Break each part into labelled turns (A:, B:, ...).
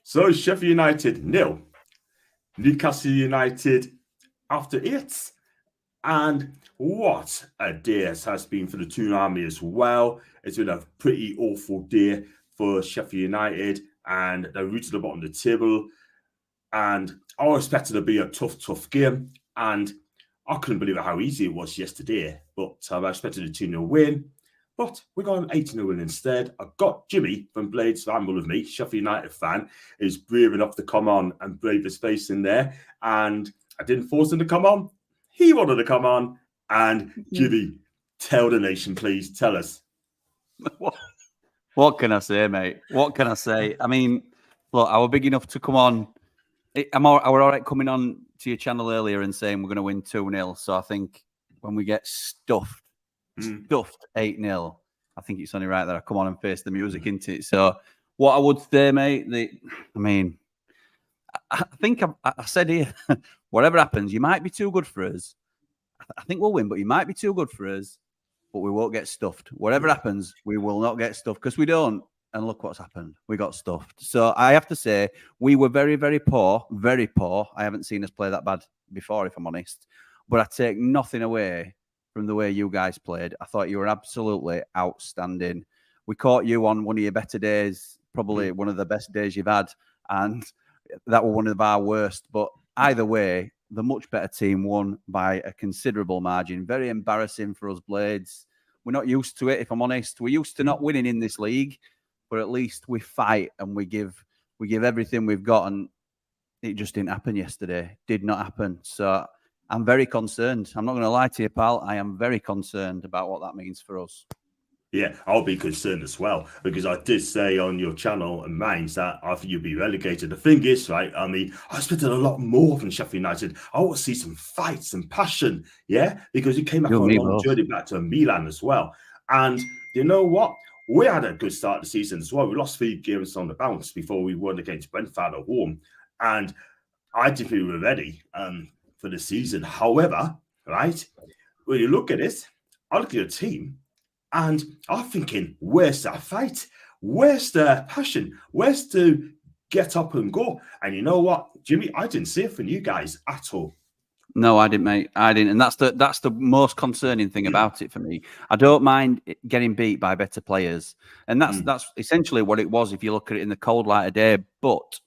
A: So Sheffield United 0, Newcastle United after 8. And what a day it has been for the Toon Army as well. It's been a pretty awful day for Sheffield United, and they're rooted at the bottom of the table. And I expected it to be a tough game. And I couldn't believe how easy it was yesterday. But I expected a 2-0 win. But we got an 8-0 win instead. I got Jimmy from Blade Ramble with me, Sheffield United fan, who's brave enough to come on and brave the space in there. And I didn't force him to come on. He wanted to come on. And Jimmy, tell the nation, please. Tell us.
B: What can I say, mate? What can I say? I mean, look, I was big enough to come on. I were all right coming on to your channel earlier and saying we're going to win 2-0. So I think when we get stuffed 8-0, I think it's only right that I come on and face the music into it. So what I would say, mate, I think I said here, whatever happens, you might be too good for us. I think we'll win, but you might be too good for us, but we won't get stuffed. Whatever happens, we will not get stuffed because we don't. And look what's happened. We got stuffed. So I have to say, we were very, very poor, very poor. I haven't seen us play that bad before, if I'm honest. But I take nothing away from the way you guys played. I thought you were absolutely outstanding. We caught you on one of your better days, probably one of the best days you've had. And that was one of our worst. But either way, the much better team won by a considerable margin. Very embarrassing for us Blades. We're not used to it, if I'm honest. We're used to not winning in this league. But at least we fight and we give everything we've got, and it just didn't happen yesterday. Did not happen. So I'm very concerned. I'm not going to lie to you, pal. I am very concerned about what that means for us.
A: Yeah, I'll be concerned as well, because I did say on your channel and mine that I think you'd be relegated. The thing is, right, I mean, I expected a lot more from Sheffield United. I want to see some fights and passion, yeah, because you came back on a long journey back to Milan as well. And you know what? We had a good start of the season as well. We lost 3 games on the bounce before we won against Brentford at home. And I didn't think we were ready for the season. However, right, when you look at it, I look at your team and I'm thinking, where's that fight? Where's the passion? Where's to get up and go? And you know what, Jimmy, I didn't see it from you guys at all.
B: No, I didn't, mate. I didn't. And that's the most concerning thing about it for me. I don't mind getting beat by better players. And that's essentially what it was if you look at it in the cold light of day. But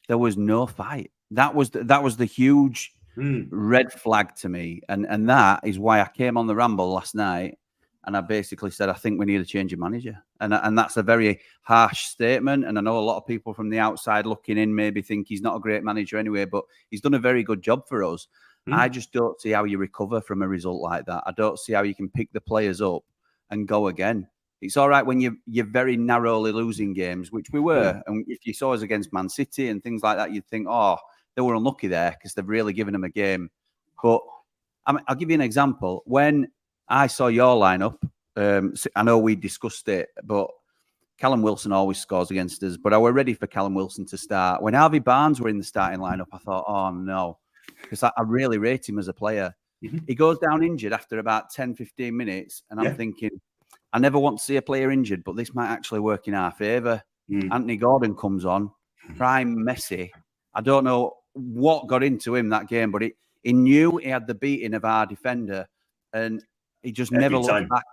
B: there was no fight. That was the huge red flag to me. And that is why I came on the Ramble last night and I basically said, I think we need a change of manager. And that's a very harsh statement. And I know a lot of people from the outside looking in maybe think he's not a great manager anyway, but he's done a very good job for us. I just don't see how you recover from a result like that. I don't see how you can pick the players up and go again. It's all right when you're very narrowly losing games, which we were. And if you saw us against Man City and things like that, you'd think, oh, they were unlucky there because they've really given them a game. But I'll give you an example. When I saw your lineup, I know we discussed it, but Callum Wilson always scores against us. But I were ready for Callum Wilson to start. When Harvey Barnes were in the starting lineup, I thought, oh, no. Because I really rate him as a player. He goes down injured after about 10, 15 minutes. And I'm thinking, I never want to see a player injured, but this might actually work in our favour. Anthony Gordon comes on, prime Messi. I don't know what got into him that game, but he knew he had the beating of our defender. And he just never looked back.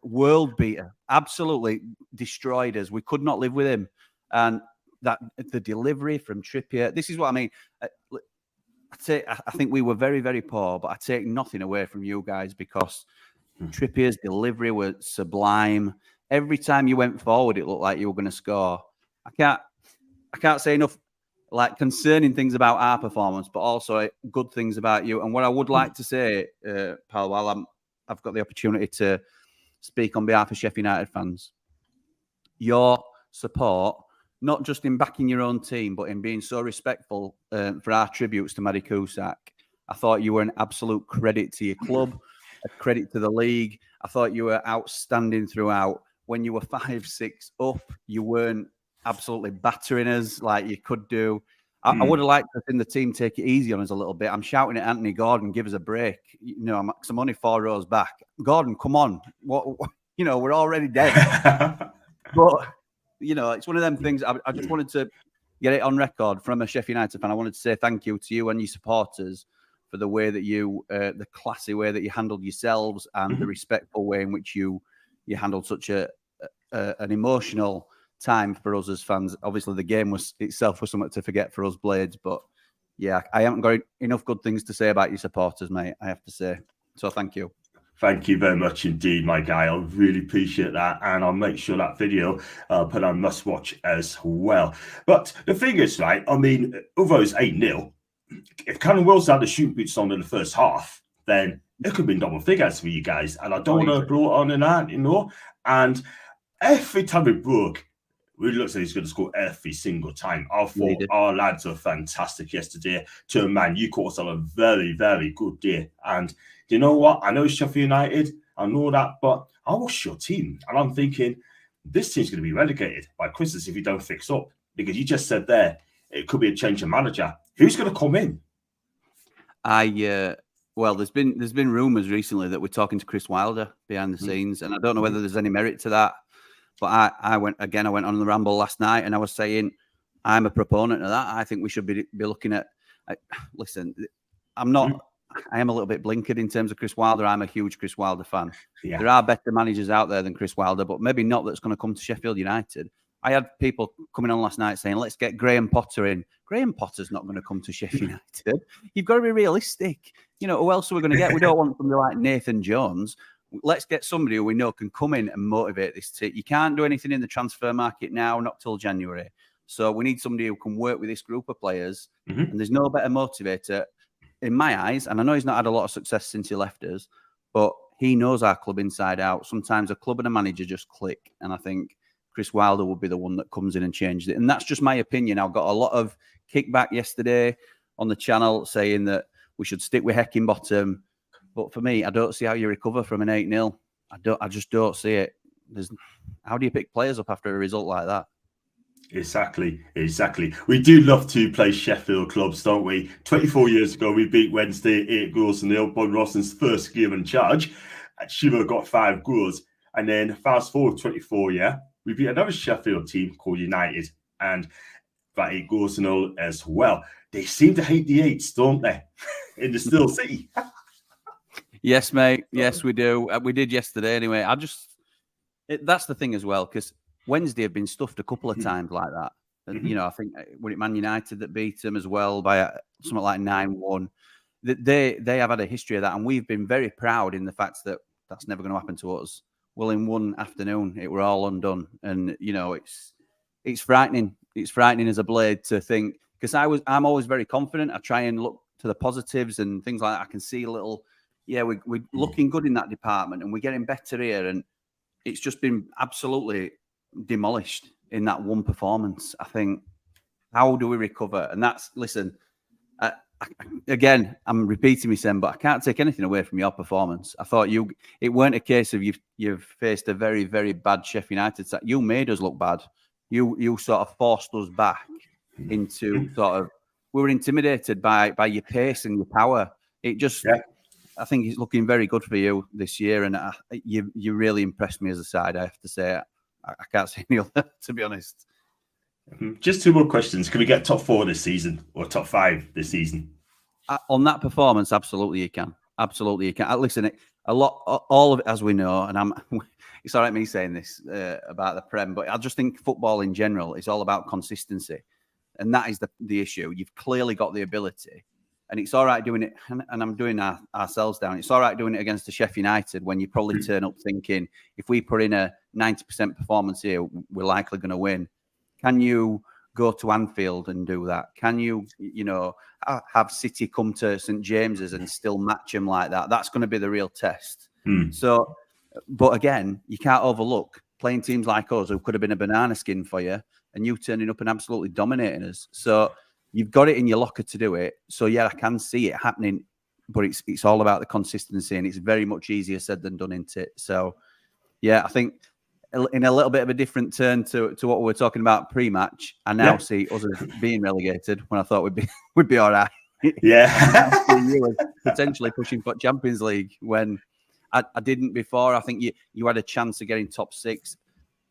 B: World beater. Absolutely destroyed us. We could not live with him. And that the delivery from Trippier, this is what I mean. I think we were very, very poor, but I take nothing away from you guys because Trippier's delivery was sublime. Every time you went forward, it looked like you were going to score. I can't say enough like concerning things about our performance, but also good things about you. And what I would like to say, pal, while I've got the opportunity to speak on behalf of Sheffield United fans, your support, not just in backing your own team, but in being so respectful for our tributes to Maddie Cusack. I thought you were an absolute credit to your club, a credit to the league. I thought you were outstanding throughout. When you were 5-6 up, you weren't absolutely battering us like you could do. I would have liked to have seen the team take it easy on us a little bit. I'm shouting at Anthony Gordon, give us a break. You know, I'm only 4 rows back. Gordon, come on. What we're already dead. But... you know, it's one of them things. I just wanted to get it on record from a Sheffield United fan. I wanted to say thank you to you and your supporters for the way that you, the classy way that you handled yourselves and the respectful way in which you handled such an emotional time for us as fans. Obviously, the game itself was something to forget for us Blades, but yeah, I haven't got enough good things to say about your supporters, mate, I have to say. So thank you.
A: Thank you very much indeed, my guy. I really appreciate that. And I'll make sure that video put on must watch as well. But the thing is, right, I mean, although it's 8-0, if Callum Wilson had the shoot boots on in the first half, then it could have been double figures for you guys. And I don't want to blow it on and that, And every time we broke, we looked like he's going to score every single time. I thought our lads were fantastic yesterday. To a man, you caught us on a very, very good day. And you know what? I know it's Sheffield United. I know that. But I watched your team. And I'm thinking, this team's going to be relegated by Christmas if you don't fix up. Because you just said there, it could be a change of manager. Who's going to come in?
B: Well, there's been rumours recently that we're talking to Chris Wilder behind the scenes. And I don't know whether there's any merit to that. But I went on the ramble last night and I was saying I'm a proponent of that. I think we should be looking at. Listen, I am a little bit blinkered in terms of Chris Wilder. I'm a huge Chris Wilder fan. Yeah. There are better managers out there than Chris Wilder, but maybe not that's going to come to Sheffield United. I had people coming on last night saying, let's get Graham Potter in. Graham Potter's not going to come to Sheffield United. You've got to be realistic. You know, who else are we going to get? We don't want somebody like Nathan Jones. Let's get somebody who we know can come in and motivate this team. You can't do anything in the transfer market now, not till January. So we need somebody who can work with this group of players. And there's no better motivator in my eyes. And I know he's not had a lot of success since he left us, but he knows our club inside out. Sometimes a club and a manager just click. And I think Chris Wilder would be the one that comes in and changes it. And that's just my opinion. I got a lot of kickback yesterday on the channel saying that we should stick with Heckingbottom. But for me, I don't see how you recover from an 8-0. I just don't see it. How do you pick players up after a result like that?
A: Exactly. We do love to play Sheffield clubs, don't we? 24 years ago, we beat Wednesday 8-0. Bob Rawson's first game in charge. Shiva got 5 goals. And then fast forward 24, we beat another Sheffield team called United. And that 8-0 as well. They seem to hate the 8s, don't they? In the Steel City.
B: Yes, mate. Yes, we do. We did yesterday anyway. That's the thing as well, because Wednesday have been stuffed a couple of times like that. And, you know, I think, was it Man United that beat them as well by something like 9-1? They have had a history of that. And we've been very proud in the fact that that's never going to happen to us. Well, in one afternoon, it were all undone. And, you know, it's frightening. It's frightening as a Blade to think, because I'm always very confident. I try and look to the positives and things like that. I can see a little... Yeah, we're looking good in that department and we're getting better here. And it's just been absolutely demolished in that one performance. I think, how do we recover? And listen, again, I'm repeating myself, but I can't take anything away from your performance. I thought it weren't a case of you've faced a very, very bad Sheffield United side. You made us look bad. You sort of forced us back into we were intimidated by your pace and your power. It just... Yeah. I think it's looking very good for you this year, and you really impressed me as a side, I have to say. I can't say any other, to be honest.
A: Just 2 more questions. Can we get top 4 this season or top 5 this season?
B: On that performance, absolutely you can. Absolutely you can. Listen, all of it, as we know, and it's all right me saying this about the Prem, but I just think football in general is all about consistency, and that is the issue. You've clearly got the ability. And it's all right doing it, and I'm doing ourselves down. It's all right doing it against the Sheffield United when you probably turn up thinking, if we put in a 90% performance here, we're likely going to win. Can you go to Anfield and do that? Can you have City come to St James's and still match them like that? That's going to be the real test. So, but again, you can't overlook playing teams like us who could have been a banana skin for you, and you turning up and absolutely dominating us. So, you've got it in your locker to do it. So, yeah, I can see it happening, but it's all about the consistency, and it's very much easier said than done, isn't it? So, yeah, I think in a little bit of a different turn to what we were talking about pre-match, I now see us being relegated when I thought we'd be all right.
A: Yeah.
B: You were potentially pushing for Champions League when I didn't before. I think you had a chance of getting top 6.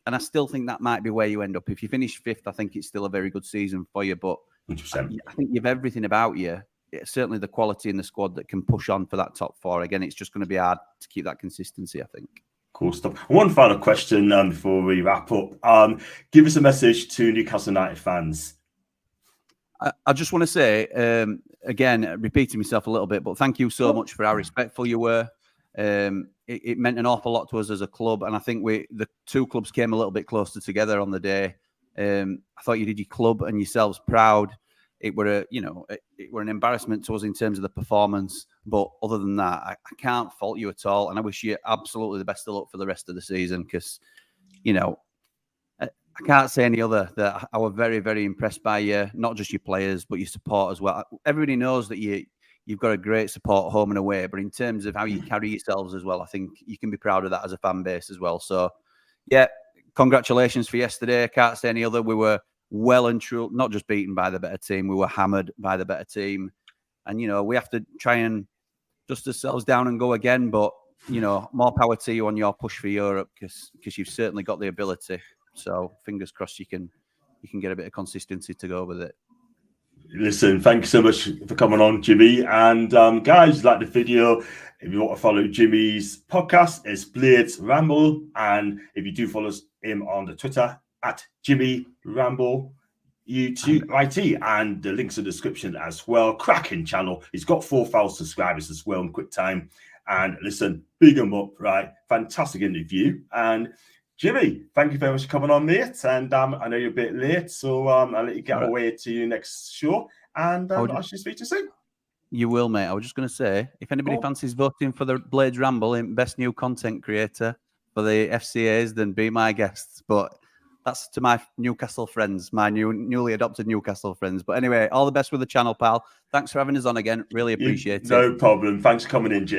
B: And I still think that might be where you end up. If you finish 5th, I think it's still a very good season for you. But
A: 100%.
B: I think you've everything about you. Certainly the quality in the squad that can push on for that top 4. Again, it's just going to be hard to keep that consistency, I think.
A: Cool stuff. One final question before we wrap up. Give us a message to Newcastle United fans.
B: I just want to say, again, repeating myself a little bit, but thank you so much for how respectful you were. It meant an awful lot to us as a club, and I think the 2 clubs came a little bit closer together on the day. I thought you did your club and yourselves proud. It were an embarrassment to us in terms of the performance, but other than that, I can't fault you at all, and I wish you absolutely the best of luck for the rest of the season because, I can't say any other that I was very, very impressed by you, not just your players, but your support as well. Everybody knows that you've got a great support home and away, but in terms of how you carry yourselves as well, I think you can be proud of that as a fan base as well. So, yeah, congratulations for yesterday. I can't say any other. We were well and true, not just beaten by the better team, we were hammered by the better team. And, we have to try and dust ourselves down and go again. But, more power to you on your push for Europe because you've certainly got the ability. So fingers crossed you can get a bit of consistency to go with it.
A: Listen, thank you so much for coming on, Jimmy. And guys, like the video, if you want to follow Jimmy's podcast, it's Blade Ramble. And if you do follow him on the Twitter at Jimmy Ramble YouTube IT, and the links in the description as well. Cracking channel. He's got 4,000 subscribers as well in quick time. And listen, big him up, right? Fantastic interview. And Jimmy, thank you very much for coming on, mate. And I know you're a bit late, so I'll let you get away to your next show. And I should speak to you soon.
B: You will, mate. I was just going to say, if anybody fancies voting for the Blade Ramble in Best New Content Creator for the FCAs, then be my guests. But that's to my Newcastle friends, my newly adopted Newcastle friends. But anyway, all the best with the channel, pal. Thanks for having us on again. Really appreciate it.
A: No problem. Thanks for coming in, Jim.